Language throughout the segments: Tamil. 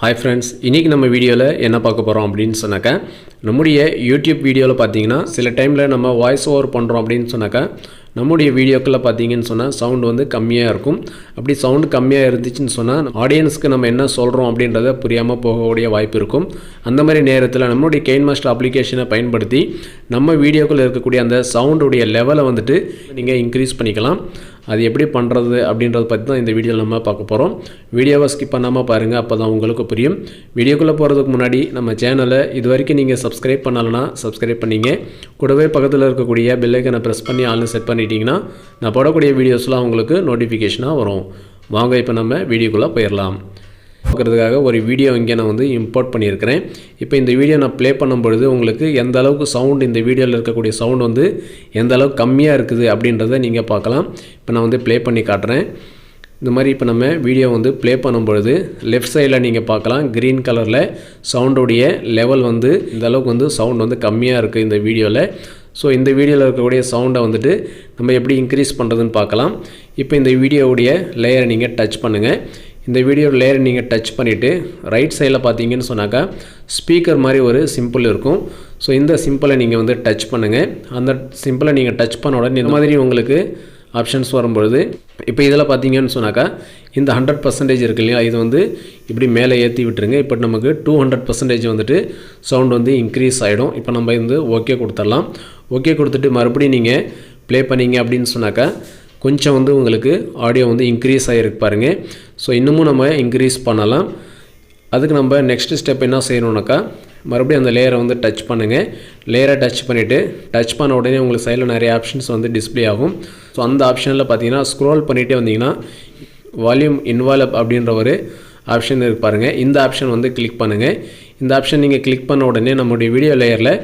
ஹாய் ஃப்ரெண்ட்ஸ், இன்றைக்கி நம்ம வீடியோவில் என்ன பார்க்க போகிறோம் அப்படின்னு சொன்னாக்கா, நம்முடைய யூடியூப் வீடியோவில் பார்த்தீங்கன்னா சில டைமில் நம்ம வாய்ஸ் ஓவர் பண்ணுறோம் அப்படின்னு சொன்னாக்கா நம்முடைய வீடியோக்களில் பார்த்தீங்கன்னு சொன்னால் சவுண்டு வந்து கம்மியாக இருக்கும். அப்படி சவுண்டு கம்மியாக இருந்துச்சுன்னு சொன்னால் ஆடியன்ஸ்க்கு நம்ம என்ன சொல்கிறோம் அப்படின்றத புரியாமல் போகக்கூடிய வாய்ப்பு இருக்கும். அந்த மாதிரி நேரத்தில் நம்மளுடைய Kinemaster அப்ளிகேஷனை பயன்படுத்தி நம்ம வீடியோக்களில் இருக்கக்கூடிய அந்த சவுண்டுடைய லெவலை வந்துட்டு நீங்கள் இன்க்ரீஸ் பண்ணிக்கலாம். அது எப்படி பண்ணுறது அப்படின்றத பற்றி தான் இந்த வீடியோவில் நம்ம பார்க்க போகிறோம். வீடியோவை ஸ்கிப் பண்ணாமல் பாருங்கள், அப்போ தான் உங்களுக்கு புரியும். வீடியோக்குள்ளே போகிறதுக்கு முன்னாடி நம்ம சேனலை இது வரைக்கும் நீங்கள் சப்ஸ்கிரைப் பண்ணலைன்னா சப்ஸ்கிரைப் பண்ணிங்க. கூடவே பக்கத்தில் இருக்கக்கூடிய பெல் ஐக்கனை ப்ரெஸ் பண்ணி ஆல்னு செட் பண்ணிட்டீங்கன்னா நான் போடக்கூடிய வீடியோஸ்லாம் உங்களுக்கு நோட்டிஃபிகேஷனாக வரும். வாங்க இப்போ நம்ம வீடியோக்குள்ளே போயிடலாம். பார்க்குறதுக்காக ஒரு வீடியோ இங்கே நான் வந்து இம்போர்ட் பண்ணியிருக்கிறேன். இப்போ இந்த வீடியோ நான் ப்ளே பண்ணும்பொழுது உங்களுக்கு எந்த அளவுக்கு சவுண்டு, இந்த வீடியோவில் இருக்கக்கூடிய சவுண்டு வந்து எந்த அளவுக்கு கம்மியாக இருக்குது அப்படின்றத நீங்கள் பார்க்கலாம். இப்போ நான் வந்து ப்ளே பண்ணி காட்டுறேன். இந்த மாதிரி இப்போ நம்ம வீடியோ வந்து ப்ளே பண்ணும்பொழுது லெஃப்ட் சைடில் நீங்கள் பார்க்கலாம், க்ரீன் கலரில் சவுண்டுடைய லெவல் வந்து இந்த அளவுக்கு வந்து சவுண்ட் வந்து கம்மியாக இருக்குது இந்த வீடியோவில். ஸோ இந்த வீடியோவில் இருக்கக்கூடிய சவுண்டை வந்துட்டு நம்ம எப்படி இன்க்ரீஸ் பண்ணுறதுன்னு பார்க்கலாம். இப்போ இந்த வீடியோவுடைய லேயரை நீங்கள் டச் பண்ணுங்கள். இந்த வீடியோ லேயரை நீங்கள் டச் பண்ணிவிட்டு ரைட் சைடில் பார்த்தீங்கன்னு சொன்னாக்கா ஸ்பீக்கர் மாதிரி ஒரு சிம்பிள் இருக்கும். ஸோ இந்த சிம்பிளை நீங்கள் வந்து டச் பண்ணுங்கள். அந்த சிம்பிளை நீங்கள் டச் பண்ண உடனே இந்த மாதிரி உங்களுக்கு ஆப்ஷன்ஸ் வரும்பொழுது இப்போ இதில் பார்த்தீங்கன்னு சொன்னாக்கா இந்த 100% இருக்கு இல்லையா, இது வந்து இப்படி மேலே ஏற்றி விட்டுருங்க. இப்போ நமக்கு 200% வந்துட்டு சவுண்ட் வந்து இன்க்ரீஸ் ஆகிடும். இப்போ நம்ம வந்து ஓகே கொடுத்துடலாம். ஓகே கொடுத்துட்டு மறுபடியும் நீங்கள் ப்ளே பண்ணிங்க அப்படின்னு சொன்னாக்கா கொஞ்சம் வந்து உங்களுக்கு ஆடியோ வந்து இன்க்ரீஸ் ஆகிருக்கு பாருங்கள். ஸோ இன்னமும் நம்ம இன்க்ரீஸ் பண்ணலாம். அதுக்கு நம்ம நெக்ஸ்ட் ஸ்டெப் என்ன செய்யணுன்னாக்கா மறுபடியும் அந்த லேயரை வந்து டச் பண்ணுங்கள். லேயரை டச் பண்ணிவிட்டு டச் பண்ண உடனே உங்களுக்கு சைடில் நிறைய ஆப்ஷன்ஸ் வந்து டிஸ்பிளே ஆகும். ஸோ அந்த ஆப்ஷனில் பார்த்தீங்கன்னா ஸ்க்ரோல் பண்ணிகிட்டே வந்தீங்கன்னா வால்யூம் இன்வால்வ் அப்படின்ற ஒரு ஆப்ஷன் இருக்கு பாருங்கள். இந்த ஆப்ஷன் வந்து கிளிக் பண்ணுங்கள். இந்த ஆப்ஷன் நீங்கள் கிளிக் பண்ண உடனே நம்முடைய வீடியோ லேயரில்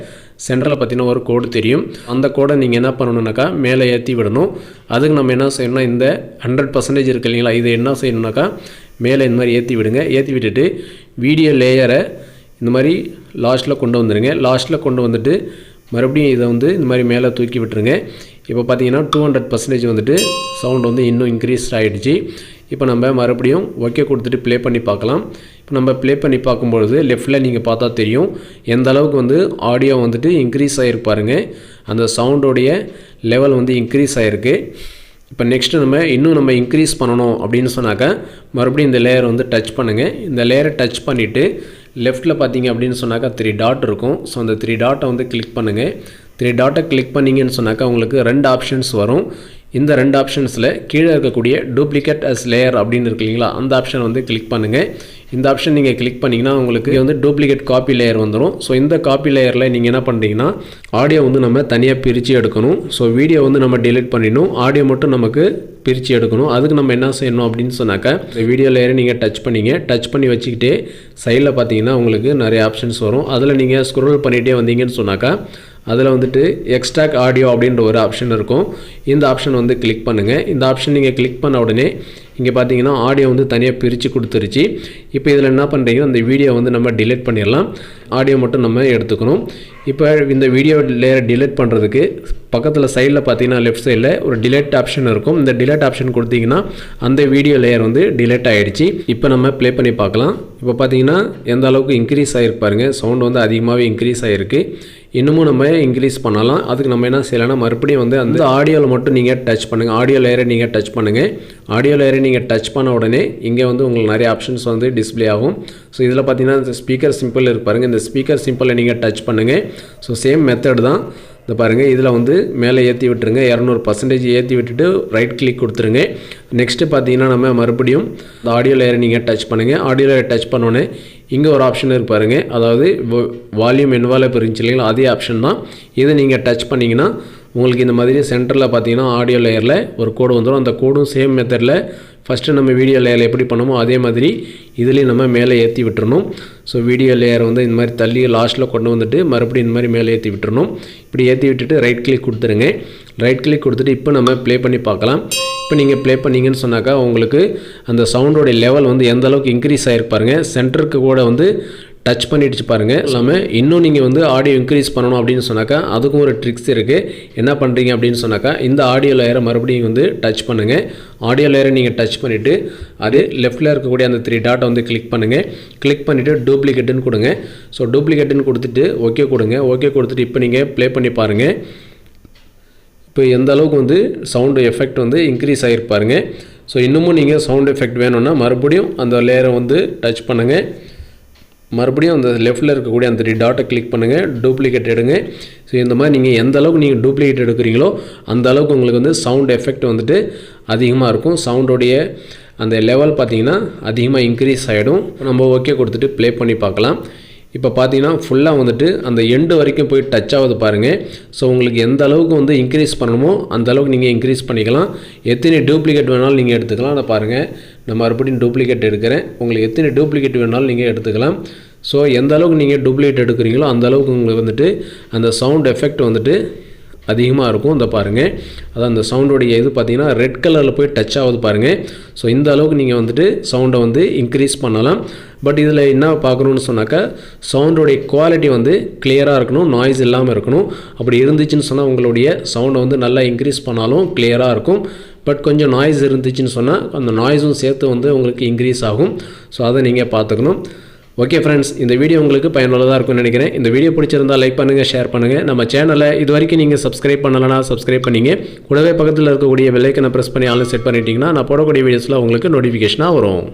சென்டரில் பார்த்தீங்கன்னா ஒரு கோடு தெரியும். அந்த கோடை நீங்கள் என்ன பண்ணணுன்னாக்கா மேலே ஏற்றி விடணும். அதுக்கு நம்ம என்ன செய்யணும்னா இந்த 100% இருக்கு இல்லைங்களா, இதை என்ன செய்யணுன்னாக்கா மேலே இந்த மாதிரி ஏற்றி விடுங்க. ஏற்றி விட்டுட்டு வீடியோ லேயரை இந்த மாதிரி லாஸ்ட்டில் கொண்டு வந்துடுங்க. லாஸ்ட்டில் கொண்டு வந்துட்டு மறுபடியும் இதை வந்து இந்த மாதிரி மேலே தூக்கி விட்டுருங்க. இப்போ பார்த்தீங்கன்னா 200% வந்துட்டு சவுண்ட் வந்து இன்னும் இன்க்ரீஸ் ஆகிடுச்சு. இப்போ நம்ம மறுபடியும் ஓகே கொடுத்துட்டு ப்ளே பண்ணி பார்க்கலாம். இப்போ நம்ம ப்ளே பண்ணி பார்க்கும்பொழுது லெஃப்ட்டில் நீங்கள் பார்த்தா தெரியும் எந்த அளவுக்கு வந்து ஆடியோ வந்துட்டு இன்க்ரீஸ் ஆகிருக்கு பாருங்கள். அந்த சவுண்டோடைய லெவல் வந்து இன்க்ரீஸ் ஆகிருக்கு. இப்போ நெக்ஸ்ட்டு நம்ம இன்க்ரீஸ் பண்ணணும் அப்படின்னு சொன்னாக்கா மறுபடியும் இந்த லேயர் வந்து டச் பண்ணுங்கள். இந்த லேயரை டச் பண்ணிவிட்டு லெஃப்ட்டில் பார்த்தீங்க அப்படின்னு சொன்னாக்கா 3 டாட் இருக்கும். ஸோ அந்த 3 டாட்டை வந்து கிளிக் பண்ணுங்கள். 3 டாட்டை கிளிக் பண்ணிங்கன்னு சொன்னாக்கா உங்களுக்கு 2 ஆப்ஷன்ஸ் வரும். இந்த 2 ஆப்ஷன்ஸில் கீழே இருக்கக்கூடிய டூப்ளிகேட் அஸ் லேயர் அப்படின்னு இருக்கு இல்லைங்களா, அந்த ஆப்ஷன் வந்து கிளிக் பண்ணுங்கள். இந்த ஆப்ஷன் நீங்கள் கிளிக் பண்ணிங்கன்னா உங்களுக்கு வந்து டூப்ளிகேட் காப்பி லேயர் வந்துடும். ஸோ இந்த காப்பி லேயரில் நீங்கள் என்ன பண்ணுறீங்கன்னா ஆடியோ வந்து நம்ம தனியாக பிரித்து எடுக்கணும். ஸோ வீடியோ வந்து நம்ம டிலீட் பண்ணிடணும், ஆடியோ மட்டும் நமக்கு பிரித்து எடுக்கணும். அதுக்கு நம்ம என்ன செய்யணும் அப்படின்னு சொன்னாக்கா இந்த வீடியோ லேயரை நீங்கள் டச் பண்ணிங்க. டச் பண்ணி வச்சுக்கிட்டே சைடில் பார்த்தீங்கன்னா உங்களுக்கு நிறைய ஆப்ஷன்ஸ் வரும். அதில் நீங்கள் ஸ்க்ரோல் பண்ணிகிட்டே வந்தீங்கன்னு சொன்னாக்கா அதில் வந்துட்டு எக்ஸ்ட்ராக்ட் ஆடியோ அப்படின்ற ஒரு ஆப்ஷன் இருக்கும். இந்த ஆப்ஷன் வந்து கிளிக் பண்ணுங்கள். இந்த ஆப்ஷன் நீங்கள் கிளிக் பண்ண உடனே இங்கே பார்த்தீங்கன்னா ஆடியோ வந்து தனியாக பிரித்து கொடுத்துருச்சு. இப்போ இதில் என்ன பண்ணுறீங்கன்னா இந்த வீடியோ வந்து நம்ம டிலீட் பண்ணிடலாம். ஆடியோ மட்டும் நம்ம எடுத்துக்கணும். இப்போ இந்த வீடியோ லேயரை டிலீட் பண்ணுறதுக்கு பக்கத்தில் சைடில் பார்த்தீங்கன்னா லெஃப்ட் சைடில் ஒரு டிலீட் ஆப்ஷன் இருக்கும். இந்த டிலீட் ஆப்ஷன் கொடுத்தீங்கன்னா அந்த வீடியோ லேயர் வந்து டிலீட் ஆகிடுச்சு. இப்போ நம்ம ப்ளே பண்ணி பார்க்கலாம். இப்போ பார்த்தீங்கன்னா எந்த அளவுக்கு இன்க்ரீஸ் ஆகிருக்கு பாருங்கள். சவுண்ட் வந்து அதிகமாகவே இன்க்ரீஸ் ஆகிருக்கு. இன்னமும் நம்ம இன்க்ரீஸ் பண்ணலாம். அதுக்கு நம்ம என்ன செய்யலாம்னா மறுபடியும் வந்து அந்த ஆடியோவில் மட்டும் நீங்கள் டச் பண்ணுங்கள். ஆடியோ லேயரை நீங்கள் டச் பண்ணுங்கள். ஆடியோ லேயரை நீங்கள் டச் பண்ண உடனே இங்கே வந்து உங்களுக்கு நிறைய ஆப்ஷன்ஸ் வந்து டிஸ்பிளே ஆகும். ஸோ இதில் பார்த்தீங்கன்னா இந்த ஸ்பீக்கர் சிம்பிள் இருக்கு பாருங்கள். இந்த ஸ்பீக்கர் சிம்பிளை நீங்கள் டச் பண்ணுங்கள். ஸோ சேம் மெத்தட் தான். இந்த பாருங்கள், இதில் வந்து மேலே ஏற்றி விட்டுருங்க. 200% ஏற்றி விட்டுட்டு ரைட் கிளிக் கொடுத்துருங்க. நெக்ஸ்ட்டு பார்த்தீங்கன்னா நம்ம மறுபடியும் இந்த ஆடியோ லேயரை நீங்கள் டச் பண்ணுங்கள். ஆடியோ லேயரை டச் பண்ணோன்னே இங்கே ஒரு ஆப்ஷன் இருக்கு பாருங்கள், அதாவது வால்யூம் இன்வால்வ் இருந்துச்சு இல்லைங்களா, அதே ஆப்ஷன் தான். இதை நீங்கள் டச் பண்ணிங்கன்னா உங்களுக்கு இந்த மாதிரி சென்டரில் பார்த்தீங்கன்னா ஆடியோ லேயரில் ஒரு கோடு வந்துடும். அந்த கோடும் சேம் மெத்தடில் ஃபஸ்ட்டு நம்ம வீடியோ லேயரில் எப்படி பண்ணுமோ அதே மாதிரி இதுலேயும் நம்ம மேலே ஏற்றி விட்டுறணும். ஸோ வீடியோ லேயர் வந்து இந்த மாதிரி தள்ளி லாஸ்ட்டில் கொண்டு வந்துட்டு மறுபடியும் இந்த மாதிரி மேலே ஏற்றி விட்டுறணும். இப்படி ஏற்றி விட்டுட்டு ரைட் கிளிக் கொடுத்துருங்க. ரைட் கிளிக் கொடுத்துட்டு இப்போ நம்ம ப்ளே பண்ணி பார்க்கலாம். இப்போ நீங்கள் ப்ளே பண்ணிங்கன்னு சொன்னாக்கா உங்களுக்கு அந்த சவுண்டோடைய லெவல் வந்து எந்த அளவுக்கு இன்க்ரீஸ் ஆகிருக்கு பாருங்கள். சென்டருக்கு கூட வந்து டச் பண்ணிடுச்சு பாருங்கள். இல்லாமல் இன்னும் நீங்கள் வந்து ஆடியோ இன்க்ரீஸ் பண்ணணும் அப்படின்னு சொன்னாக்கா அதுக்கும் ஒரு ட்ரிக்ஸ் இருக்குது. என்ன பண்ணுறீங்க அப்படின்னு சொன்னாக்கா இந்த ஆடியோ லேயரை மறுபடியும் வந்து டச் பண்ணுங்கள். ஆடியோ லேயரை நீங்கள் டச் பண்ணிவிட்டு அது லெஃப்ட்டில் இருக்கக்கூடிய அந்த 3 டாட்டை வந்து கிளிக் பண்ணுங்கள். கிளிக் பண்ணிவிட்டு டூப்ளிகேட்டுன்னு கொடுங்க. ஸோ டூப்ளிகேட்டுன்னு கொடுத்துட்டு ஓகே கொடுங்க. ஓகே கொடுத்துட்டு இப்போ நீங்கள் ப்ளே பண்ணி பாருங்கள். இப்போ எந்த அளவுக்கு வந்து சவுண்டு எஃபெக்ட் வந்து இன்க்ரீஸ் ஆகிருப்பாருங்க. ஸோ இன்னமும் நீங்கள் சவுண்ட் எஃபெக்ட் வேணும்னா மறுபடியும் அந்த லேயரை வந்து டச் பண்ணுங்கள். மறுபடியும் அந்த லெஃப்ட்டில் இருக்கக்கூடிய அந்த 3 டாட்டை கிளிக் பண்ணுங்கள். டூப்ளிகேட் எடுங்க. ஸோ இந்த மாதிரி நீங்கள் எந்த அளவுக்கு நீங்கள் டூப்ளிகேட் எடுக்கிறீங்களோ அந்த அளவுக்கு உங்களுக்கு வந்து சவுண்ட் எஃபெக்ட் வந்துட்டு அதிகமாக இருக்கும். சவுண்டோடைய அந்த லெவல் பார்த்திங்கன்னா அதிகமாக இன்க்ரீஸ் ஆகிடும். நம்ம ஓகே கொடுத்துட்டு ப்ளே பண்ணி பார்க்கலாம். இப்போ பார்த்தீங்கன்னா ஃபுல்லாக வந்துட்டு அந்த எண்டு வரைக்கும் போய் டச் ஆகுது பாருங்கள். ஸோ உங்களுக்கு எந்த அளவுக்கு வந்து இன்க்ரீஸ் பண்ணணுமோ அந்த அளவுக்கு நீங்கள் இன்க்ரீஸ் பண்ணிக்கலாம். எத்தனை டூப்ளிகேட் வேணாலும் நீங்கள் எடுத்துக்கலாம். அதை பாருங்கள், நான் மறுபடியும் டூப்ளிகேட் எடுக்கிறேன். உங்களுக்கு எத்தனை டூப்ளிகேட் வேணாலும் நீங்கள் எடுத்துக்கலாம். ஸோ எந்த அளவுக்கு நீங்கள் டூப்ளிகேட் எடுக்கிறீங்களோ அந்த அளவுக்கு உங்களுக்கு வந்துட்டு அந்த சவுண்ட் எஃபெக்ட் வந்துட்டு அதிகமாக இருக்கும். இந்த பாருங்கள், அதான் அந்த சவுண்டோடைய இது பார்த்திங்கன்னா ரெட் கலரில் போய் டச் ஆகுது பாருங்கள். ஸோ இந்த அளவுக்கு நீங்கள் வந்துட்டு சவுண்டை வந்து இன்க்ரீஸ் பண்ணலாம். பட் இதில் என்ன பார்க்கணுன்னு சொன்னாக்கா சவுண்டோடைய குவாலிட்டி வந்து கிளியராக இருக்கணும், நாய்ஸ் இல்லாமல் இருக்கணும். அப்படி இருந்துச்சுன்னு சொன்னால் உங்களுடைய சவுண்டை வந்து நல்லா இன்க்ரீஸ் பண்ணாலும் கிளியராக இருக்கும். பட் கொஞ்சம் நாய்ஸ் இருந்துச்சுன்னு சொன்னால் அந்த நாய்ஸும் சேர்த்து வந்து உங்களுக்கு இன்க்ரீஸ் ஆகும். ஸோ அதை நீங்கள் பார்த்துக்கணும். ஓகே ஃப்ரெண்ட்ஸ், இந்த வீடியோ உங்களுக்கு பயனுள்ளதாக இருக்கும்னு நினைக்கிறேன். இந்த வீடியோ பிடிச்சிருந்தால் லைக் பண்ணுங்கள், ஷேர் பண்ணுங்கள். நம்ம சேனலை இது வரைக்கும் நீங்கள் சப்ஸ்கிரைப் பண்ணலைன்னா சப்ஸ்கிரைப் பண்ணிங்க. கூடவே பக்கத்தில் இருக்கக்கூடிய பெல் ஐக்கனை ப்ரெஸ் பண்ணி ஆன்லைன் செட் பண்ணிட்டீங்கன்னா நான் போடக்கூடிய வீடியோஸில் உங்களுக்கு நோட்டிஃபிகேஷனாக வரும்.